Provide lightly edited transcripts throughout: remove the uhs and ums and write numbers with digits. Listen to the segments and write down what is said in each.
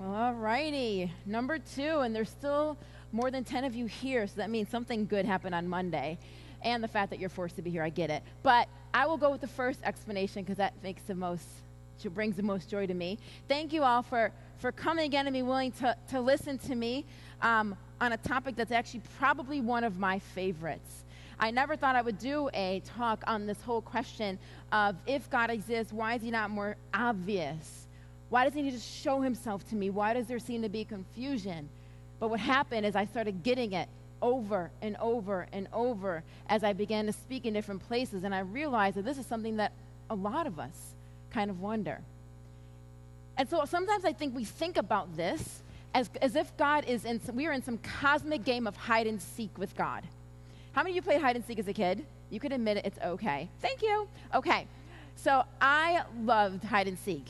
All righty. Number 2, and there's still more than 10 of you here, so that means something good happened on Monday. And the fact that you're forced to be here, I get it. But I will go with the first explanation because that brings the most joy to me. Thank you all for coming again and being willing to listen to me on a topic that's actually probably one of my favorites. I never thought I would do a talk on this whole question of if God exists, why is he not more obvious? Why doesn't he just show himself to me? Why does there seem to be confusion? But what happened is I started getting it over and over and over as I began to speak in different places, and I realized that this is something that a lot of us kind of wonder. And so sometimes I think we think about this as if God is we are in some cosmic game of hide and seek with God. How many of you played hide and seek as a kid? You could admit it, it's okay. Thank you. Okay, so I loved hide and seek.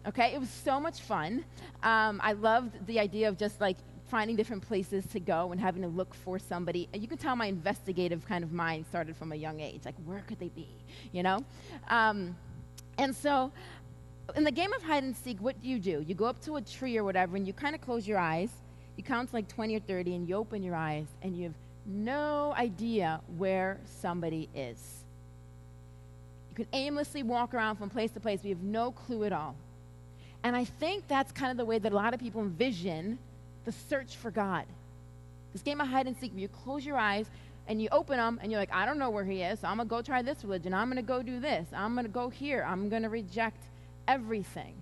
Okay, it was so much fun. I loved the idea of just like finding different places to go and having to look for somebody. And you can tell my investigative kind of mind started from a young age. Like, where could they be, you know? And so in the game of hide and seek, what do? You go up to a tree or whatever, and you kind of close your eyes. You count to like 20 or 30, and you open your eyes, and you have no idea where somebody is. You can aimlessly walk around from place to place. We have no clue at all. And I think that's kind of the way that a lot of people envision the search for God. This game of hide and seek, where you close your eyes and you open them and you're like, I don't know where he is, so I'm going to go try this religion. I'm going to go do this. I'm going to go here. I'm going to reject everything.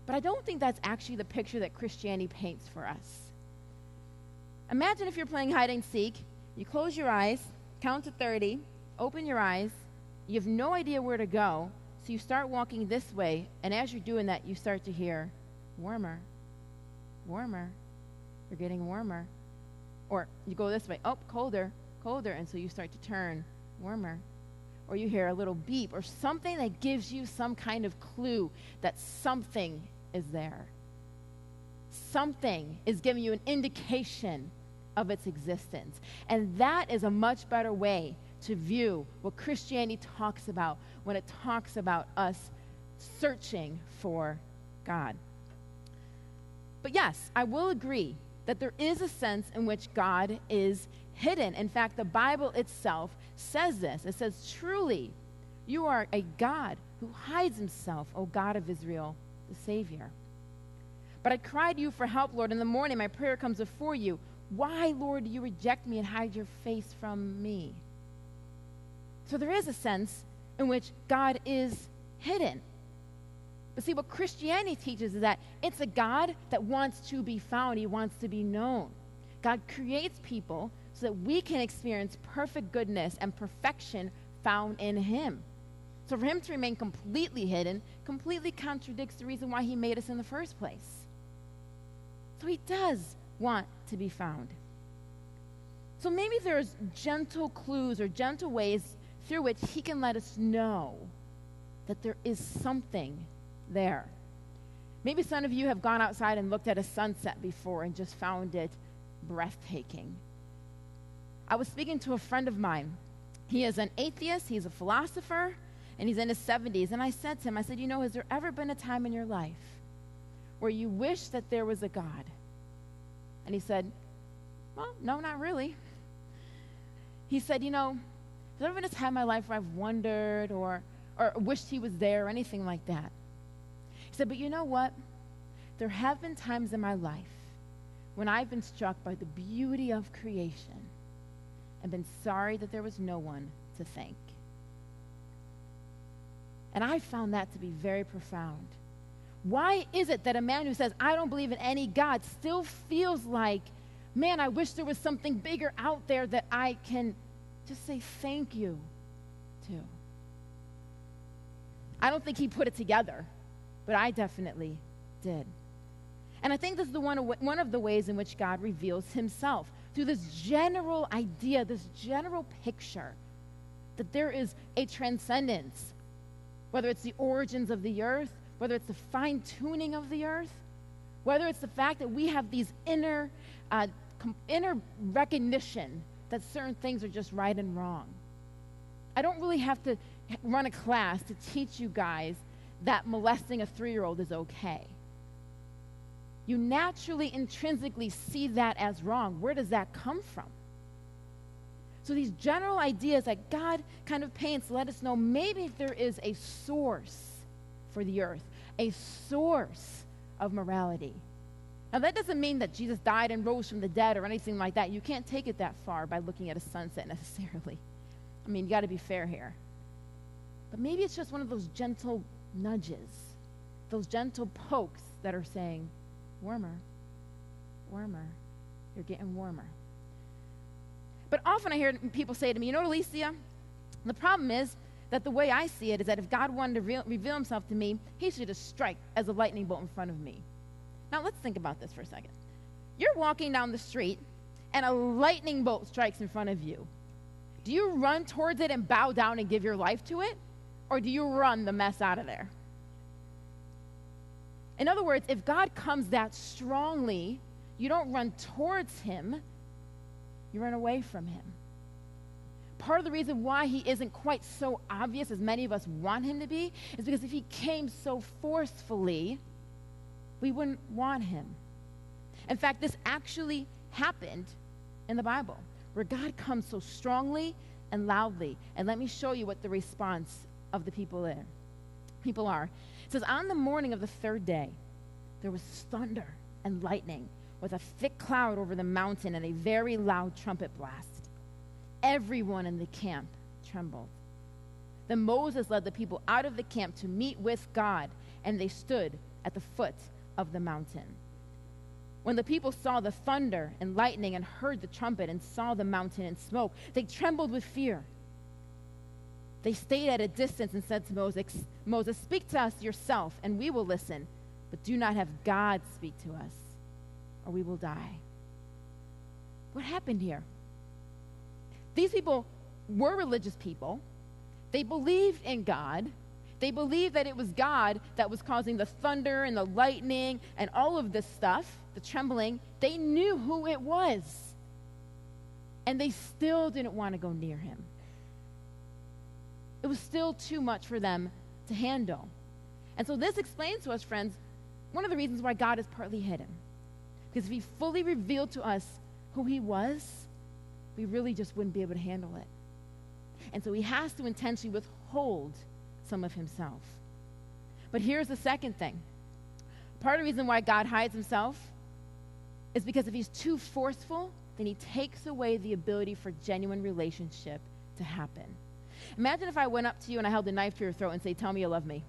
But I don't think that's actually the picture that Christianity paints for us. Imagine if you're playing hide and seek. You close your eyes, count to 30, open your eyes. You have no idea where to go, so you start walking this way, and as you're doing that, you start to hear, warmer, warmer, you're getting warmer. Or you go this way, oh, colder, colder, and so you start to turn, warmer. Or you hear a little beep or something that gives you some kind of clue that something is there. Something is giving you an indication of its existence. And that is a much better way to view what Christianity talks about when it talks about us searching for God. But yes, I will agree that there is a sense in which God is hidden. In fact, the Bible itself says this. It says, truly, you are a God who hides himself, O God of Israel, the Savior. But I cried to you for help, Lord. In the morning, my prayer comes before you. Why, Lord, do you reject me and hide your face from me? So there is a sense in which God is hidden. But see, what Christianity teaches is that it's a God that wants to be found. He wants to be known. God creates people so that we can experience perfect goodness and perfection found in him. So for him to remain completely hidden completely contradicts the reason why he made us in the first place. So he does want to be found. So maybe there's gentle clues or gentle ways through which he can let us know that there is something there. Maybe some of you have gone outside and looked at a sunset before and just found it breathtaking. I was speaking to a friend of mine. He is an atheist, he's a philosopher, and he's in his 70s. And I said to him, has there ever been a time in your life where you wish that there was a God? And he said, well, no, not really. He said, has there ever been a time in my life where I've wondered or wished he was there or anything like that? He said, but you know what? There have been times in my life when I've been struck by the beauty of creation and been sorry that there was no one to thank. And I found that to be very profound. Why is it that a man who says, I don't believe in any God, still feels like, man, I wish there was something bigger out there that I can just say thank you to? I don't think he put it together, but I definitely did. And I think this is one of the ways in which God reveals himself, through this general idea, this general picture, that there is a transcendence, whether it's the origins of the earth, whether it's the fine-tuning of the earth, whether it's the fact that we have these inner recognition that certain things are just right and wrong. I don't really have to run a class to teach you guys that molesting a 3-year-old is okay. you naturally, intrinsically see that as wrong. Where does that come from? So these general ideas that God kind of paints let us know maybe there is a source for the earth, a source of morality. Now, that doesn't mean that Jesus died and rose from the dead or anything like that. You can't take it that far by looking at a sunset necessarily. I mean, you got to be fair here. But maybe it's just one of those gentle nudges, those gentle pokes that are saying, warmer, warmer, you're getting warmer. But often I hear people say to me, you know what, Alycia? The problem is that the way I see it is that if God wanted to reveal himself to me, he should just strike as a lightning bolt in front of me. Now, let's think about this for a second. You're walking down the street, and a lightning bolt strikes in front of you. Do you run towards it and bow down and give your life to it? Or do you run the mess out of there? In other words, if God comes that strongly, you don't run towards him, you run away from him. Part of the reason why he isn't quite so obvious as many of us want him to be is because if he came so forcefully, we wouldn't want him. In fact, this actually happened in the Bible, where God comes so strongly and loudly. And let me show you what the response of the people are. It says, on the morning of the third day, there was thunder and lightning with a thick cloud over the mountain and a very loud trumpet blast. Everyone in the camp trembled. Then Moses led the people out of the camp to meet with God, and they stood at the foot of the mountain. When the people saw the thunder and lightning and heard the trumpet and saw the mountain in smoke, they trembled with fear. They stayed at a distance and said to Moses, speak to us yourself, and we will listen, but do not have God speak to us, or we will die. What happened here? These people were religious people. They believed in God. They believed that it was God that was causing the thunder and the lightning and all of this stuff, the trembling. They knew who it was. And they still didn't want to go near him. It was still too much for them to handle. And so this explains to us, friends, one of the reasons why God is partly hidden. Because if he fully revealed to us who he was, we really just wouldn't be able to handle it. And so he has to intentionally withhold some of himself. But here's the second thing. Part of the reason why God hides himself is because if he's too forceful, then he takes away the ability for genuine relationship to happen. Imagine if I went up to you and I held a knife to your throat and say, tell me you love me.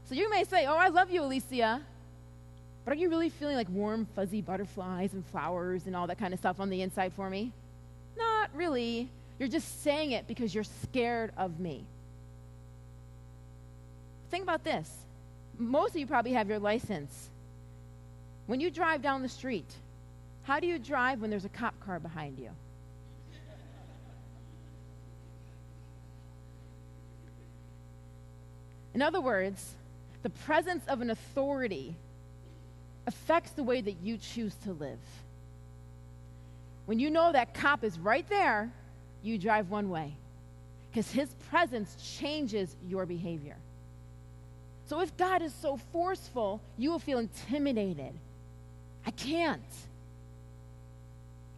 So you may say, oh, I love you, Alycia. But are you really feeling like warm, fuzzy butterflies and flowers and all that kind of stuff on the inside for me? Not really. You're just saying it because you're scared of me. Think about this. Most of you probably have your license. When you drive down the street, how do you drive when there's a cop car behind you? In other words, the presence of an authority affects the way that you choose to live. When you know that cop is right there, you drive one way because his presence changes your behavior. So if God is so forceful, you will feel intimidated. I can't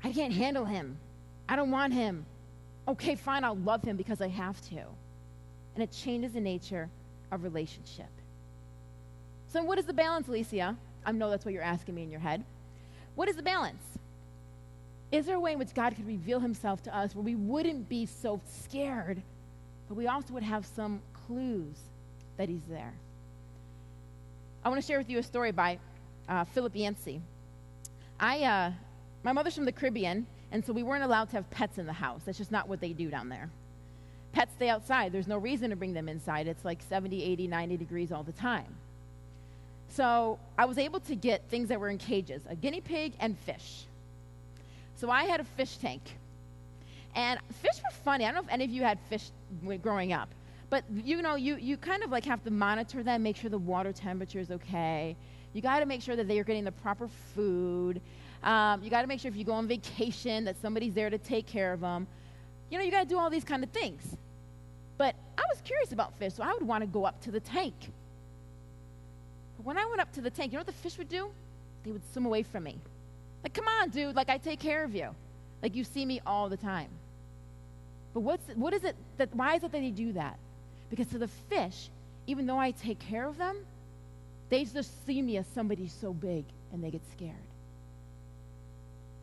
handle him. I don't want him. Okay, fine, I'll love him because I have to. And it changes the nature of relationship. So what is the balance, Alycia? I know that's what you're asking me in your head. What is the balance? Is there a way in which God could reveal himself to us where we wouldn't be so scared, but we also would have some clues that he's there? I want to share with you a story by Philip Yancey. My mother's from the Caribbean, and so we weren't allowed to have pets in the house. That's just not what they do down there. Pets stay outside. There's no reason to bring them inside. It's like 70, 80, 90 degrees all the time. So I was able to get things that were in cages, a guinea pig and fish. So I had a fish tank. And fish were funny. I don't know if any of you had fish growing up. But, you know, you kind of like have to monitor them, make sure the water temperature is okay. You got to make sure that they are getting the proper food. You got to make sure if you go on vacation that somebody's there to take care of them. You know, you got to do all these kind of things. But I was curious about fish, so I would want to go up to the tank. But when I went up to the tank, you know what the fish would do? They would swim away from me. Like, come on, dude. Like, I take care of you. Like, you see me all the time. But why is it that they do that? Because to the fish, even though I take care of them, they just see me as somebody so big and they get scared.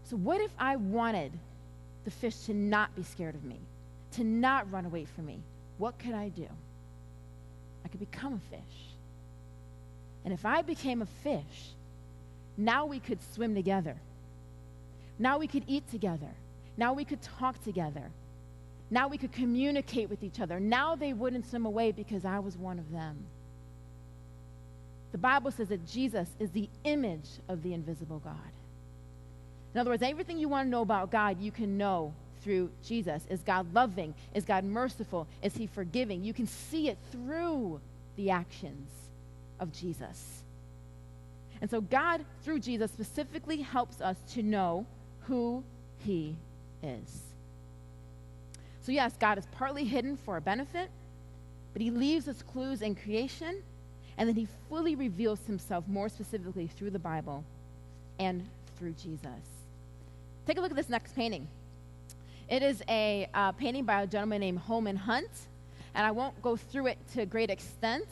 So what if I wanted the fish to not be scared of me, to not run away from me? What could I do? I could become a fish. And if I became a fish, now we could swim together. Now we could eat together. Now we could talk together. Now we could communicate with each other. Now they wouldn't swim away because I was one of them. The Bible says that Jesus is the image of the invisible God. In other words, everything you want to know about God, you can know through Jesus. Is God loving? Is God merciful? Is he forgiving? You can see it through the actions of Jesus. And so God, through Jesus, specifically helps us to know who he is. So yes, God is partly hidden for our benefit, but he leaves us clues in creation, and then he fully reveals himself more specifically through the Bible and through Jesus. Take a look at this next painting. It is a painting by a gentleman named Holman Hunt, and I won't go through it to a great extent,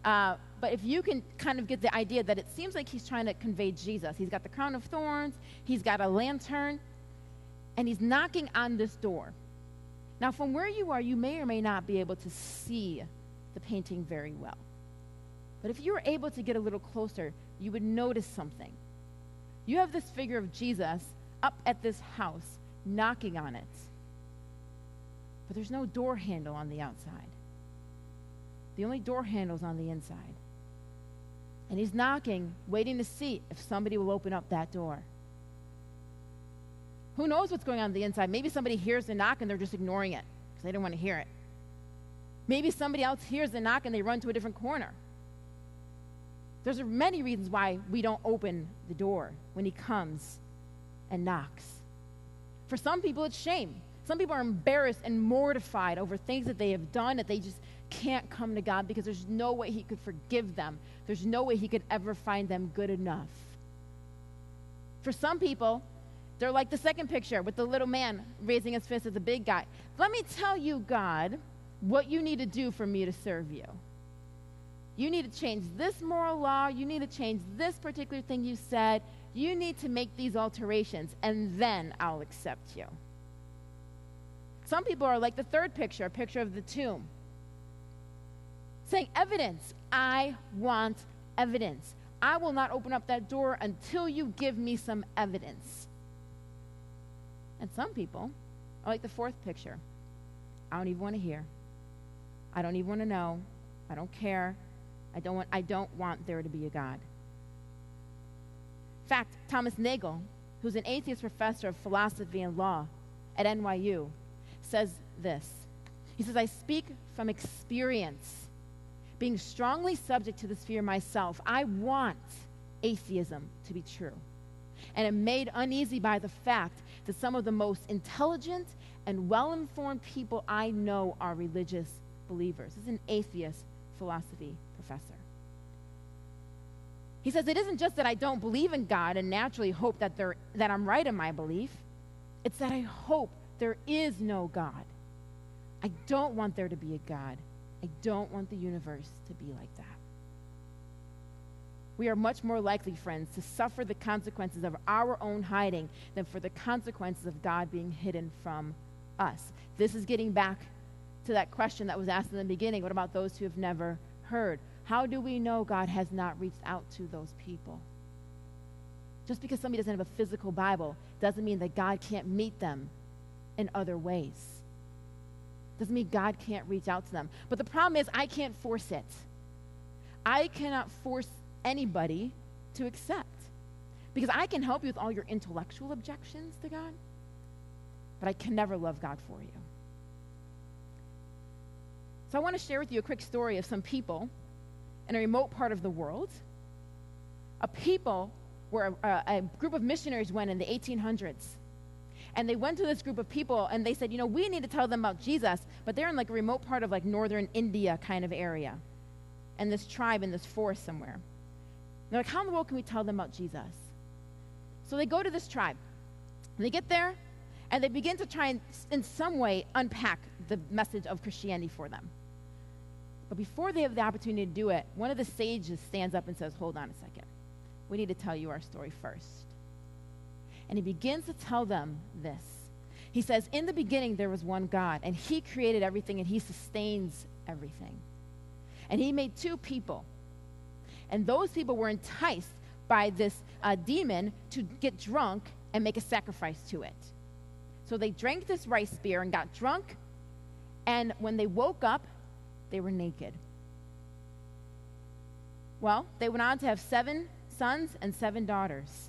but if you can kind of get the idea that it seems like he's trying to convey Jesus. He's got the crown of thorns, he's got a lantern, and he's knocking on this door. Now, from where you are, you may or may not be able to see the painting very well. But if you were able to get a little closer, you would notice something. You have this figure of Jesus up at this house, knocking on it. But there's no door handle on the outside. The only door handle's on the inside. And he's knocking, waiting to see if somebody will open up that door. Who knows what's going on the inside? Maybe somebody hears the knock and they're just ignoring it because they don't want to hear it. Maybe somebody else hears the knock and they run to a different corner. There's many reasons why we don't open the door when he comes and knocks. For some people, it's shame. Some people are embarrassed and mortified over things that they have done that they just can't come to God because there's no way he could forgive them. There's no way he could ever find them good enough. For some people, they're like the second picture with the little man raising his fist at the big guy. Let me tell you, God, what you need to do for me to serve you. You need to change this moral law. You need to change this particular thing you said. You need to make these alterations, and then I'll accept you. Some people are like the third picture, a picture of the tomb, saying, evidence. I want evidence. I will not open up that door until you give me some evidence. And some people are like the fourth picture. I don't even want to hear. I don't even want to know. I don't care. I don't want there to be a God. In fact, Thomas Nagel, who's an atheist professor of philosophy and law at NYU, says this. He says, I speak from experience. Being strongly subject to this fear myself, I want atheism to be true. And am made uneasy by the fact that some of the most intelligent and well-informed people I know are religious believers. This is an atheist philosophy professor. He says, it isn't just that I don't believe in God and naturally hope that I'm right in my belief. It's that I hope there is no God. I don't want there to be a God. I don't want the universe to be like that. We are much more likely, friends, to suffer the consequences of our own hiding than for the consequences of God being hidden from us. This is getting back to that question that was asked in the beginning. What about those who have never heard? How do we know God has not reached out to those people? Just because somebody doesn't have a physical Bible doesn't mean that God can't meet them in other ways. Doesn't mean God can't reach out to them. But the problem is I can't force it. I cannot force anybody to accept. Because I can help you with all your intellectual objections to God, but I can never love God for you. So I want to share with you a quick story of some people in a remote part of the world. A people where a group of missionaries went in the 1800s. And they went to this group of people and they said, we need to tell them about Jesus, but they're in like a remote part of like northern India kind of area. And this tribe in this forest somewhere. They're like, how in the world can we tell them about Jesus? So they go to this tribe. They get there, and they begin to try and, in some way, unpack the message of Christianity for them. But before they have the opportunity to do it, one of the sages stands up and says, hold on a second. We need to tell you our story first. And he begins to tell them this. He says, in the beginning there was one God, and he created everything, and he sustains everything. And he made two people. And those people were enticed by this demon to get drunk and make a sacrifice to it. So they drank this rice beer and got drunk, and when they woke up, they were naked. Well, they went on to have 7 sons and 7 daughters.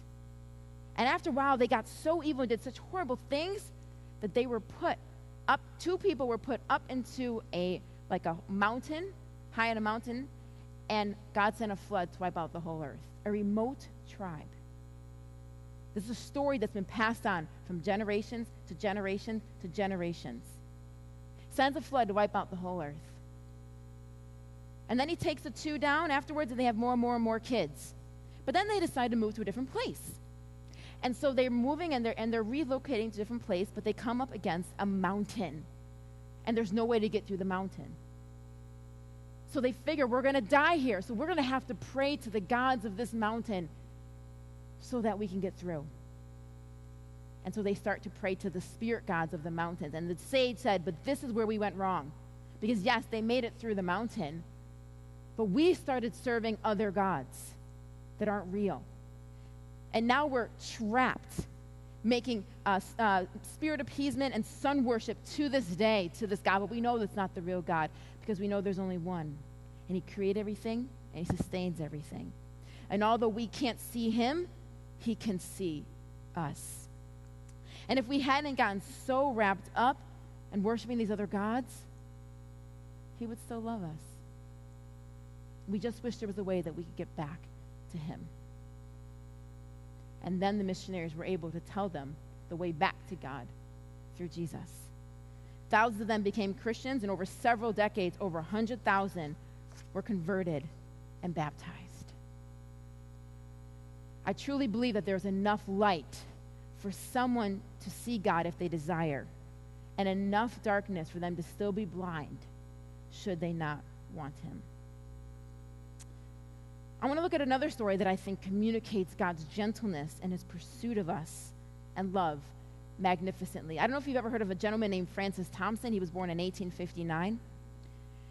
And after a while, they got so evil and did such horrible things that they were put up, 2 people were put up into a mountain, high on a mountain, and God sent a flood to wipe out the whole earth. A remote tribe. This is a story that's been passed on from generations to generation to generations. Sends a flood to wipe out the whole earth. And then he takes the 2 down afterwards, and they have more and more and more kids. But then they decide to move to a different place. And so they're moving, and they're relocating to a different place, but they come up against a mountain. And there's no way to get through the mountain. So they figure, we're going to die here, so we're going to have to pray to the gods of this mountain so that we can get through. And so they start to pray to the spirit gods of the mountains. And the sage said, but this is where we went wrong. Because yes, they made it through the mountain, but we started serving other gods that aren't real. And now we're trapped, making spirit appeasement and sun worship to this day to this God. But we know that's not the real God, because we know there's only one. And he created everything, and he sustains everything. And although we can't see him, he can see us. And if we hadn't gotten so wrapped up in worshiping these other gods, he would still love us. We just wish there was a way that we could get back to him. And then the missionaries were able to tell them the way back to God through Jesus. Thousands of them became Christians, and over several decades, over 100,000 were converted and baptized. I truly believe that there's enough light for someone to see God if they desire, and enough darkness for them to still be blind should they not want him. I want to look at another story that I think communicates God's gentleness and his pursuit of us and love magnificently. I don't know if you've ever heard of a gentleman named Francis Thompson. He was born in 1859.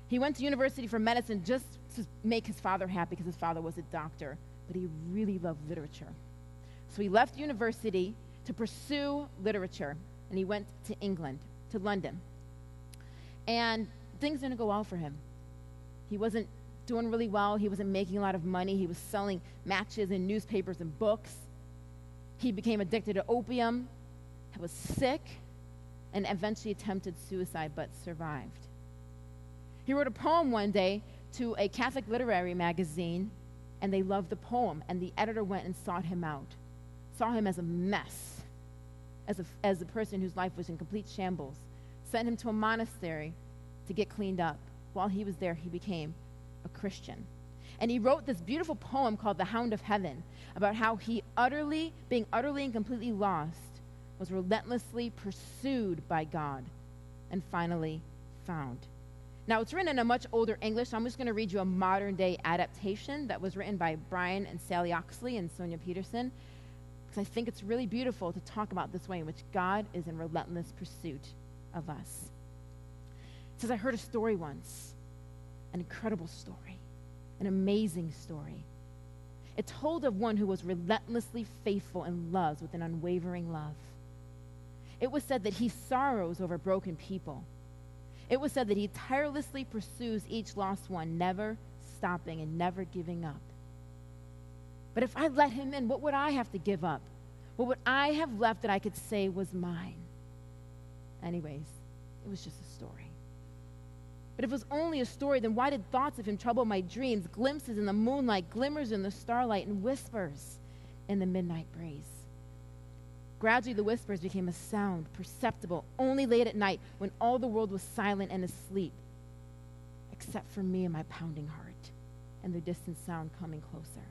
He went to university for medicine just to make his father happy because his father was a doctor, but he really loved literature. So he left university to pursue literature, and he went to England, to London. And things didn't go well for him. He wasn't doing really well. He wasn't making a lot of money. He was selling matches and newspapers and books. He became addicted to opium, was sick, and eventually attempted suicide but survived. He wrote a poem one day to a Catholic literary magazine, and they loved the poem, and the editor went and sought him out, saw him as a mess, as a person whose life was in complete shambles, sent him to a monastery to get cleaned up. While he was there, he became a Christian. And he wrote this beautiful poem called The Hound of Heaven, about how he being utterly and completely lost, was relentlessly pursued by God and finally found. Now, it's written in a much older English, so I'm just going to read you a modern-day adaptation that was written by Brian and Sally Oxley and Sonia Peterson, because I think it's really beautiful to talk about this way in which God is in relentless pursuit of us. It says, I heard a story once, an incredible story, an amazing story. It told of one who was relentlessly faithful and loves with an unwavering love. It was said that he sorrows over broken people. It was said that he tirelessly pursues each lost one, never stopping and never giving up. But if I let him in, what would I have to give up? What would I have left that I could say was mine? Anyways, it was just a story. But if it was only a story, then why did thoughts of him trouble my dreams, glimpses in the moonlight, glimmers in the starlight, and whispers in the midnight breeze? Gradually, the whispers became a sound, perceptible only late at night when all the world was silent and asleep, except for me and my pounding heart and the distant sound coming closer.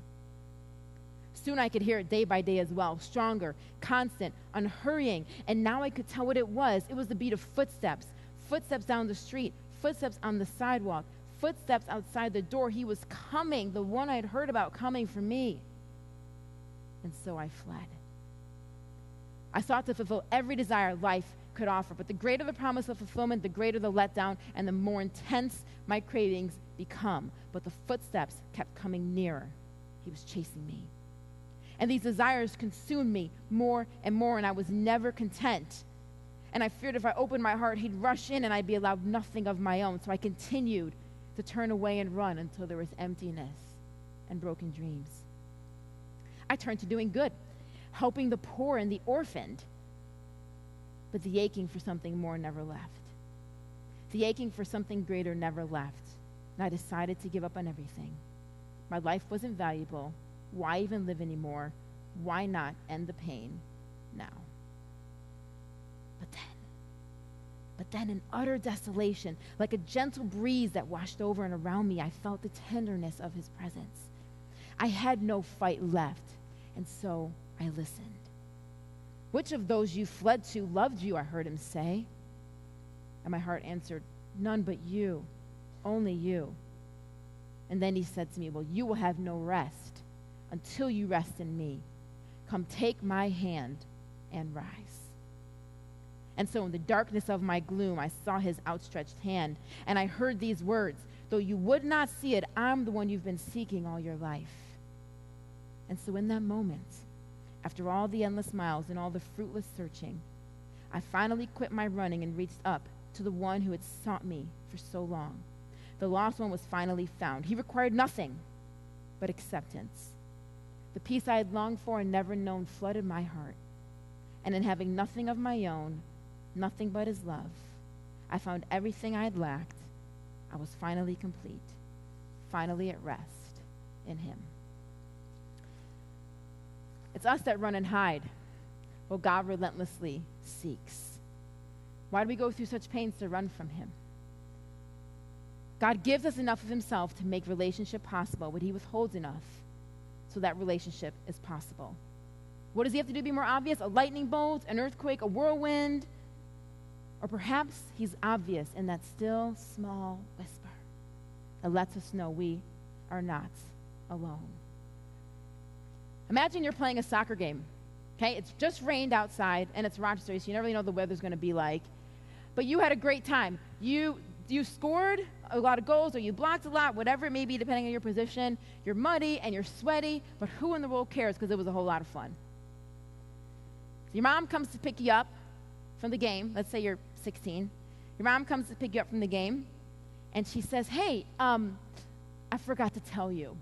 Soon I could hear it day by day as well, stronger, constant, unhurrying. And now I could tell what it was. It was the beat of footsteps, footsteps down the street, footsteps on the sidewalk, footsteps outside the door. He was coming, the one I'd heard about coming for me. And so I fled. I sought to fulfill every desire life could offer, but the greater the promise of fulfillment, the greater the letdown, and the more intense my cravings become. But the footsteps kept coming nearer. He was chasing me. And these desires consumed me more and more, and I was never content. And I feared if I opened my heart, he'd rush in and I'd be allowed nothing of my own. So I continued to turn away and run until there was emptiness and broken dreams. I turned to doing good, helping the poor and the orphaned. But the aching for something more never left. The aching for something greater never left. And I decided to give up on everything. My life wasn't valuable. Why even live anymore? Why not end the pain now? But then in utter desolation, like a gentle breeze that washed over and around me, I felt the tenderness of his presence. I had no fight left, and so I listened. Which of those you fled to loved you, I heard him say. And my heart answered, none but you, only you. And then he said to me, well, you will have no rest until you rest in me. Come take my hand and rise. And so in the darkness of my gloom, I saw his outstretched hand, and I heard these words, though you would not see it, I'm the one you've been seeking all your life. And so in that moment, after all the endless miles and all the fruitless searching, I finally quit my running and reached up to the one who had sought me for so long. The lost one was finally found. He required nothing but acceptance. The peace I had longed for and never known flooded my heart. And in having nothing of my own, nothing but his love, I found everything I had lacked. I was finally complete, finally at rest in him. It's us that run and hide, while God relentlessly seeks. Why do we go through such pains to run from him? God gives us enough of himself to make relationship possible, but he withholds enough so that relationship is possible. What does he have to do to be more obvious? A lightning bolt, an earthquake, a whirlwind? Or perhaps he's obvious in that still, small whisper that lets us know we are not alone. Imagine you're playing a soccer game, okay? It's just rained outside, and it's Rochester, so you never really know what the weather's going to be like. But you had a great time. You scored a lot of goals, or you blocked a lot, whatever it may be, depending on your position. You're muddy, and you're sweaty, but who in the world cares, because it was a whole lot of fun. Your mom comes to pick you up from the game. Let's say you're 16. Your mom comes to pick you up from the game, and she says, hey, I forgot to tell you.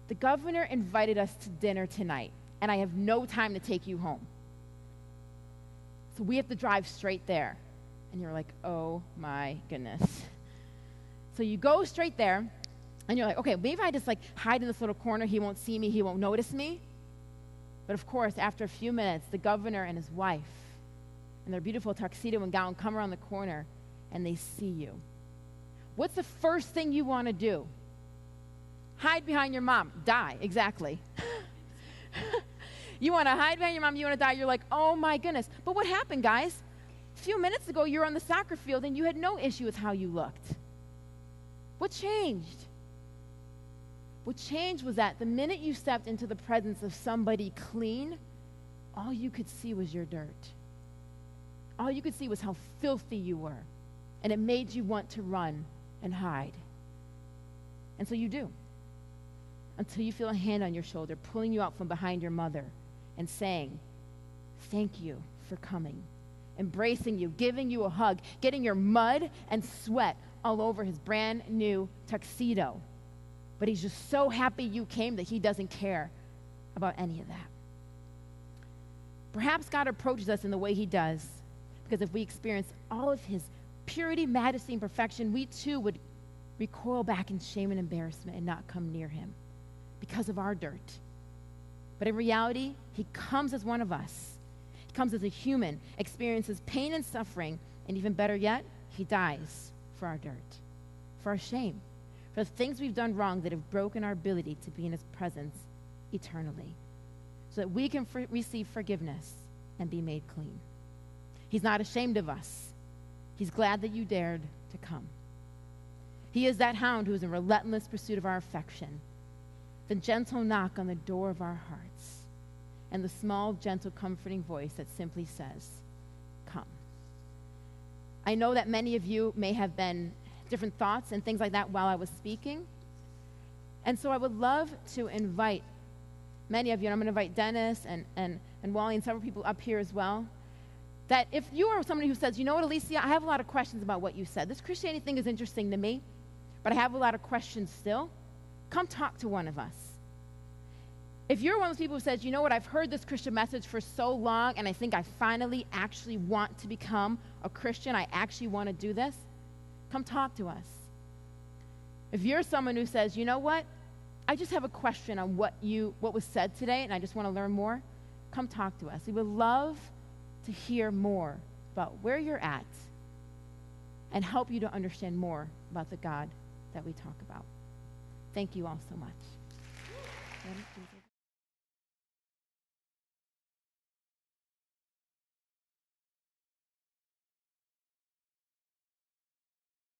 The governor invited us to dinner tonight, and I have no time to take you home. So we have to drive straight there. And you're like, oh my goodness. So you go straight there, and you're like, okay, maybe if I just hide in this little corner, he won't see me, he won't notice me. But of course, after a few minutes, the governor and his wife in their beautiful tuxedo and gown come around the corner, and they see you. What's the first thing you want to do? Hide behind your mom. Die, exactly. You want to hide behind your mom, you want to die. You're like, oh my goodness. But what happened, guys? A few minutes ago, you were on the soccer field, and you had no issue with how you looked. What changed? What changed was that the minute you stepped into the presence of somebody clean, all you could see was your dirt. All you could see was how filthy you were. And it made you want to run and hide. And so you do. Until you feel a hand on your shoulder pulling you out from behind your mother and saying, thank you for coming. Embracing you, giving you a hug, getting your mud and sweat all over his brand new tuxedo. But he's just so happy you came that he doesn't care about any of that. Perhaps God approaches us in the way he does, because if we experience all of his purity, majesty, and perfection, we too would recoil back in shame and embarrassment and not come near him because of our dirt. But in reality, he comes as one of us. He comes as a human, experiences pain and suffering, and even better yet, he dies for our dirt, for our shame, for the things we've done wrong that have broken our ability to be in his presence eternally. so that we can receive forgiveness and be made clean. He's not ashamed of us. He's glad that you dared to come. He is that hound who is in relentless pursuit of our affection, the gentle knock on the door of our hearts, and the small, gentle, comforting voice that simply says, come. I know that many of you may have been different thoughts and things like that while I was speaking. And so I would love to invite many of you, and I'm going to invite Dennis and Wally and several people up here as well, that if you are somebody who says, you know what, Alycia, I have a lot of questions about what you said. This Christianity thing is interesting to me, but I have a lot of questions still. Come talk to one of us. If you're one of those people who says, you know what, I've heard this Christian message for so long, and I think I finally actually want to become a Christian, I actually want to do this, come talk to us. If you're someone who says, you know what, I just have a question on what was said today, and I just want to learn more, come talk to us. We would love to hear more about where you're at and help you to understand more about the God that we talk about. Thank you all so much.